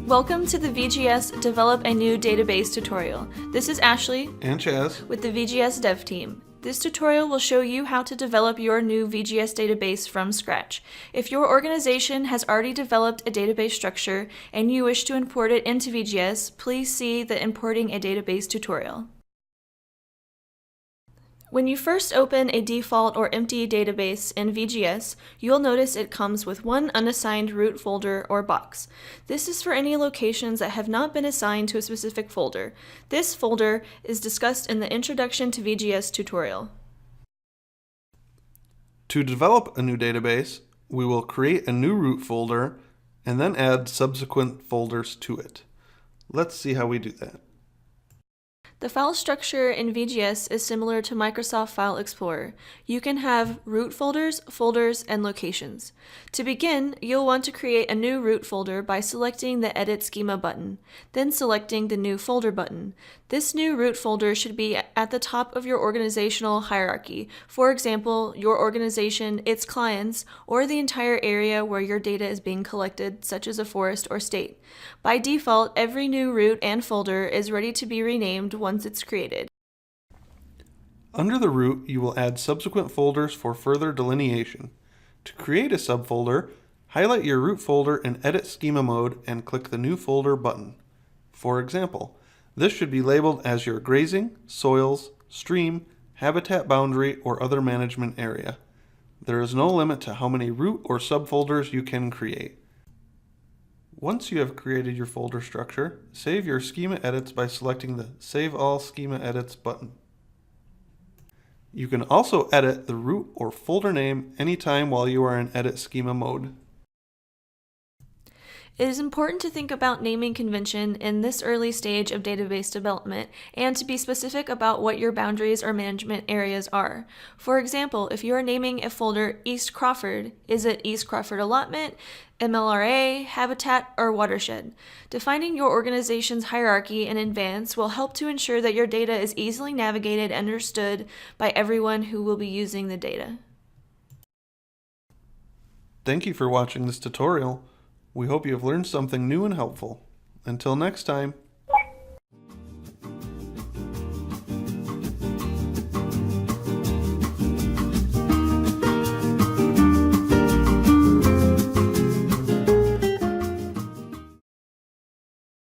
Welcome to the VGS Develop a New Database tutorial. This is Ashley and Chaz with the VGS Dev Team. This tutorial will show you how to develop your new VGS database from scratch. If your organization has already developed a database structure and you wish to import it into VGS, please see the Importing a Database tutorial. When you first open a default or empty database in VGS, you'll notice it comes with one unassigned root folder or box. This is for any locations that have not been assigned to a specific folder. This folder is discussed in the Introduction to VGS tutorial. To develop a new database, we will create a new root folder and then add subsequent folders to it. Let's see how we do that. The file structure in VGS is similar to Microsoft File Explorer. You can have root folders, folders, and locations. To begin, you'll want to create a new root folder by selecting the Edit Schema button, then selecting the New Folder button. This new root folder should be at the top of your organizational hierarchy. For example, your organization, its clients, or the entire area where your data is being collected, such as a forest or state. By default, every new root and folder is ready to be renamed once it's created. Under the root, you will add subsequent folders for further delineation. To create a subfolder, highlight your root folder in Edit Schema mode and click the New Folder button. For example, this should be labeled as your grazing, soils, stream, habitat boundary, or other management area. There is no limit to how many root or subfolders you can create. Once you have created your folder structure, save your schema edits by selecting the Save All Schema Edits button. You can also edit the root or folder name anytime while you are in Edit Schema mode. It is important to think about naming convention in this early stage of database development and to be specific about what your boundaries or management areas are. For example, if you are naming a folder East Crawford, is it East Crawford Allotment, MLRA, Habitat, or Watershed? Defining your organization's hierarchy in advance will help to ensure that your data is easily navigated and understood by everyone who will be using the data. Thank you for watching this tutorial. We hope you have learned something new and helpful. Until next time.